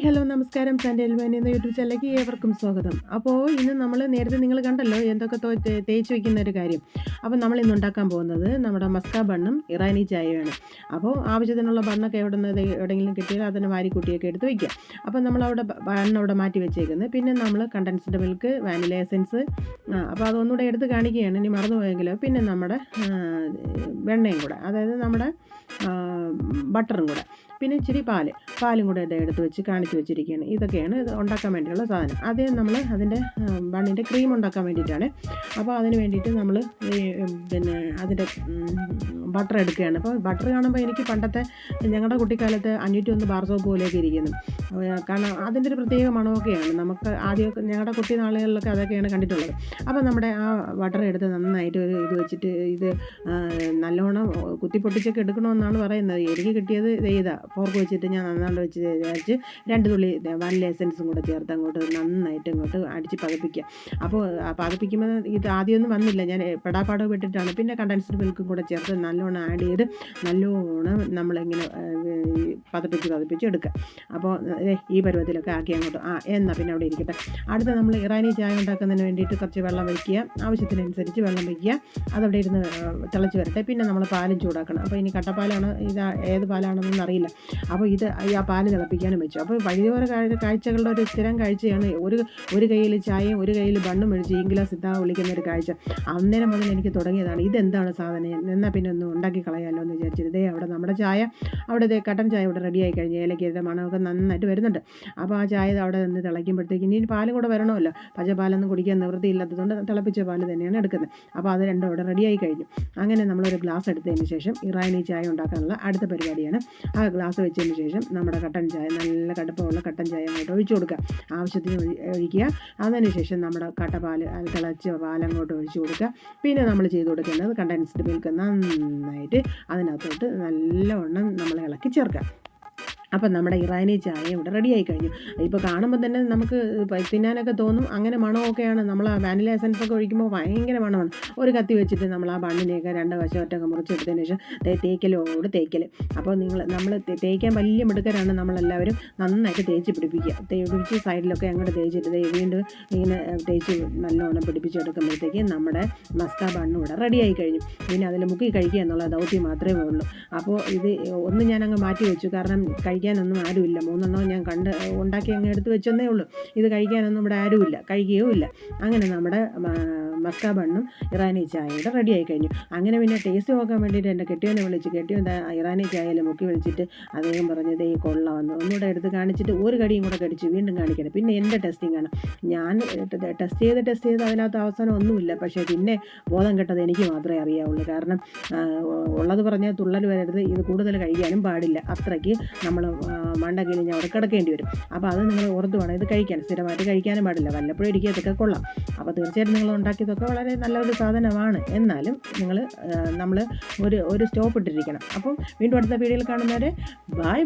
Hello നമസ്കാരം. Sandy അൽവാനി എന്ന YouTube ചാനലിലേക്ക് ഏവർക്കും സ്വാഗതം. അപ്പോൾ ഇന്ന് നമ്മൾ നേരത്തെ നിങ്ങൾ കണ്ടല്ലോ എന്തൊക്കെ തേച്ച് വയ്ക്കുന്ന ഒരു കാര്യം. അപ്പോൾ നമ്മൾ ഇന്ന് ഉണ്ടാക്കാൻ പോകുന്നത് നമ്മുടെ മസ്ക ബണ്ണും ഇറാനി ചായയുമാണ്. അപ്പോൾ ആവശ്യത്തിനുള്ള ബണ്ണൊക്കെ എവിടെയെങ്കിലും കിട്ടിയാൽ അതിന് വാരിക്കൂട്ടിയൊക്കെ എടുത്ത് വയ്ക്കുക. അപ്പോൾ നമ്മളവിടെ ബണ്ണവിടെ മാറ്റി വെച്ചേക്കുന്നത്. പിന്നെ നമ്മൾ കണ്ടൻസ്ഡ് മിൽക്ക്, വാനില എസൻസ്, അപ്പോൾ അതൊന്നുകൂടെ എടുത്ത് കാണിക്കുകയാണ്, ഇനി മറന്നുപോയെങ്കിലോ. പിന്നെ നമ്മുടെ വെണ്ണയും കൂടെ, അതായത് നമ്മുടെ ബട്ടറും കൂടെ, പിന്നെ ഇച്ചിരി പാലും കൂടെ എടുത്ത് വെച്ച് കാണിച്ച് വെച്ചിരിക്കുകയാണ്. ഇതൊക്കെയാണ് ഇത് ഉണ്ടാക്കാൻ വേണ്ടിയുള്ള സാധനം. ആദ്യം നമ്മൾ അതിൻ്റെ ബണ്ണിൻ്റെ ക്രീം ഉണ്ടാക്കാൻ വേണ്ടിയിട്ടാണ്. അപ്പോൾ അതിന് വേണ്ടിയിട്ട് നമ്മൾ പിന്നെ അതിൻ്റെ ബട്ടർ എടുക്കുകയാണ്. അപ്പോൾ ബട്ടർ കാണുമ്പോൾ എനിക്ക് പണ്ടത്തെ ഞങ്ങളുടെ കുട്ടിക്കാലത്ത് 501 ബാർ സോപ്പ് പോലെയൊക്കെ ഇരിക്കുന്നു. കാരണം അതിൻ്റെ ഒരു പ്രത്യേക മണമൊക്കെയാണ്. നമുക്ക് ആദ്യമൊക്കെ ഞങ്ങളുടെ കുട്ടി നാളുകളിലൊക്കെ അതൊക്കെയാണ് കണ്ടിട്ടുള്ളത്. അപ്പോൾ നമ്മുടെ ആ ബട്ടർ എടുത്ത് നന്നായിട്ട് ഒരു ഇത് വെച്ചിട്ട് ഇത് നല്ലോണം കുത്തിപ്പൊട്ടിച്ചൊക്കെ എടുക്കണമെന്നാണ് പറയുന്നത്. എനിക്ക് കിട്ടിയത് ഇതാ ഫോർക്ക് വെച്ചിട്ട് ഞാൻ നന്നാണ്ട് വെച്ച് വിചാരിച്ച് 2 തുള്ളി വാനില എസൻസും കൂടെ ചേർത്ത് അങ്ങോട്ട് നന്നായിട്ട് ഇങ്ങോട്ട് അടിച്ച് പതപ്പിക്കുക. അപ്പോൾ പതപ്പിക്കുമ്പോൾ ഇത് ആദ്യമൊന്നും വന്നില്ല, ഞാൻ പെടാപ്പാടോ പെട്ടിട്ടാണ്. പിന്നെ കണ്ടൻസ്ഡ് മിൽക്കും കൂടെ ചേർത്ത് നല്ലോണം ആഡ് ചെയ്ത് നല്ലോണം നമ്മളിങ്ങനെ പതപ്പിച്ച് എടുക്കുക. അപ്പോൾ ഈ പരുവത്തിലൊക്കെ ആക്കി അങ്ങോട്ട് എന്നാൽ പിന്നെ അവിടെ ഇരിക്കട്ടെ. അടുത്ത നമ്മൾ ഇറാനി ചായ ഉണ്ടാക്കുന്നതിന് വേണ്ടിയിട്ട് കുറച്ച് വെള്ളം വയ്ക്കുക, ആവശ്യത്തിനനുസരിച്ച് വെള്ളം വയ്ക്കുക. അതവിടെ ഇരുന്ന് തിളച്ച് വരട്ടെ. പിന്നെ നമ്മൾ പാലും ചൂടാക്കണം. അപ്പോൾ ഇനി കട്ടപ്പാലാണ്, ഇത് ഏത് പാലാണെന്നൊന്നും അറിയില്ല. അപ്പോൾ ഇത് ആ പാല് തിളപ്പിക്കാനും വെച്ചു. അപ്പോൾ വഴിയോര കാഴ്ചകളുടെ ഒരു സ്ഥിരം കാഴ്ചയാണ്. ഒരു കയ്യിൽ ചായയും ഒരു കയ്യിൽ ബണ്ണും മേടിച്ച് ഇംഗ്ലാസ് ഇതാ വിളിക്കുന്ന ഒരു കാഴ്ച. അന്നേരം മുതൽ എനിക്ക് തുടങ്ങിയതാണ്, ഇതെന്താണ് സാധനം, എന്നാൽ പിന്നെ ഒന്ന് ഉണ്ടാക്കി കളയാമല്ലോ എന്ന് വിചാരിച്ചിട്ട് അവിടെ നമ്മുടെ ചായ അവിടെ കട്ടൻ ചായ ഇവിടെ റെഡിയായി കഴിഞ്ഞ് ഏലക്കയുടെ മണമൊക്കെ നന്നായിട്ട് വരുന്നുണ്ട്. അപ്പോൾ ആ ചായ അവിടെ നിന്ന് തിളയ്ക്കുമ്പോഴത്തേക്ക് ഇനി പാലും കൂടെ വരണമല്ലോ. പച്ചപ്പാലൊന്നും കുടിക്കാൻ നിവൃത്തിയില്ലാത്തതുകൊണ്ട് തിളപ്പിച്ച പാല് തന്നെയാണ് എടുക്കുന്നത്. അപ്പോൾ അത് രണ്ടും അവിടെ റെഡിയായി കഴിഞ്ഞു. അങ്ങനെ നമ്മളൊരു ഗ്ലാസ് എടുത്തതിന് ശേഷം ഇറാനി ചായ ഉണ്ടാക്കാനുള്ള അടുത്ത പരിപാടിയാണ്. ആ ഗ്ലാസ് വെച്ചതിന് ശേഷം നമ്മുടെ കട്ടൻ ചായ, നല്ല കടുപ്പമുള്ള കട്ടൻ ചായ അങ്ങോട്ട് ഒഴിച്ചു കൊടുക്കുക. ആവശ്യത്തിന് ഒഴിക്കുക. അതിനുശേഷം നമ്മുടെ കട്ടപ്പാൽ, തിളച്ച പാലങ്ങോട്ട് ഒഴിച്ചു കൊടുക്കുക. പിന്നെ നമ്മൾ ചെയ്ത് കൊടുക്കേണ്ടത് കണ്ടൻസ്ഡ് മിൽക്ക് നന്നായിട്ട് അതിനകത്തോട്ട് നല്ലവണ്ണം നമ്മൾ ഇളക്കി ചേർക്കുക. അപ്പം നമ്മുടെ ഇറാനി ചായ ഇവിടെ റെഡിയായി കഴിഞ്ഞു. ഇപ്പോൾ കാണുമ്പോൾ തന്നെ നമുക്ക് തിന്നാനൊക്കെ തോന്നും. അങ്ങനെ മണമൊക്കെയാണ്. നമ്മൾ ആ വാനില എസൻസൊക്കെ ഒഴിക്കുമ്പോൾ ഭയങ്കര മണമാണ്. ഒരു കത്തി വെച്ചിട്ട് നമ്മൾ ആ ബണ്ണിനെയൊക്കെ 2 വശമൊറ്റൊക്കെ മുറിച്ചെടുത്തതിന് ശേഷം തേക്കൽ. അപ്പോൾ നമ്മൾ തേക്കാൻ വലിയ മിടുക്കരാണ് നമ്മളെല്ലാവരും. നന്നായിട്ട് തേച്ച് പിടിപ്പിച്ച് സൈഡിലൊക്കെ അങ്ങോട്ട് തേച്ചിട്ട് വീണ്ടും ഇങ്ങനെ തേച്ച് നല്ലോണം പിടിപ്പിച്ചെടുക്കുമ്പോഴത്തേക്ക് നമ്മുടെ മസ്ക ബണ്ണും ഇവിടെ റെഡിയായി കഴിഞ്ഞു. പിന്നെ അതിൽ മുക്കി കഴിക്കുക എന്നുള്ള ദൗത്യം മാത്രമേ ഉള്ളൂ. അപ്പോൾ ഇത് ഒന്ന് ഞാനങ്ങ് മാറ്റി വെച്ചു, കാരണം കഴിക്കാനൊന്നും ആരുമില്ല. 3 ഞാൻ ഉണ്ടാക്കി അങ്ങ് എടുത്ത് വെച്ചെന്നേ ഉള്ളൂ. ഇത് കഴിക്കാനൊന്നും ഇവിടെ ആരുമില്ല, കഴിക്കുകയുമില്ല. അങ്ങനെ നമ്മുടെ മസ്ക ബണ്ണും ഇറാനി ചായയുടെ റെഡിയായി കഴിഞ്ഞു. അങ്ങനെ പിന്നെ ടേസ്റ്റ് നോക്കാൻ വേണ്ടിയിട്ട് എൻ്റെ കെട്ടിയവനെ വിളിച്ച്, കെട്ടിയവൻ ഇറാനി ചായയിൽ മുക്കി വിളിച്ചിട്ട് അദ്ദേഹം പറഞ്ഞത് ഈ കൊള്ളാമെന്ന് ഒന്നുകൂടെ എടുത്ത് കാണിച്ചിട്ട് ഒരു കടിയും കൂടെ കടിച്ച് വീണ്ടും കാണിക്കണം. പിന്നെ എൻ്റെ ടെസ്റ്റിങ്ങാണ്. ഞാൻ ടെസ്റ്റ് ചെയ്ത് അതിനകത്ത് അവസാനം ഒന്നുമില്ല. പക്ഷേ പിന്നെ ബോധം കെട്ടത് എനിക്ക് മാത്രമേ അറിയാവുള്ളൂ. കാരണം ഉള്ളത് പറഞ്ഞാൽ തുള്ളൽ വരരുത്, ഇത് കൂടുതൽ കഴിക്കാനും പാടില്ല. അത്രയ്ക്ക് നമ്മൾ മണ്ടക്കിൽ അവിടെ കിടക്കേണ്ടി വരും. അപ്പോൾ അത് നിങ്ങൾ ഓർത്ത് വേണം ഇത് കഴിക്കാൻ. സ്ഥിരമായിട്ട് കഴിക്കാനും പാടില്ല, വല്ലപ്പോഴും ഇരിക്കുക, ഇതൊക്കെ കൊള്ളാം. അപ്പോൾ തീർച്ചയായിട്ടും നിങ്ങൾ ഉണ്ടാക്കിയതൊക്കെ വളരെ നല്ലൊരു സാധനമാണ്. എന്നാലും നമ്മൾ ഒരു സ്റ്റോപ്പ് ഇട്ടിരിക്കണം. അപ്പം വീണ്ടും അടുത്ത വീഡിയോയിൽ കാണുന്നവരെ ബൈ.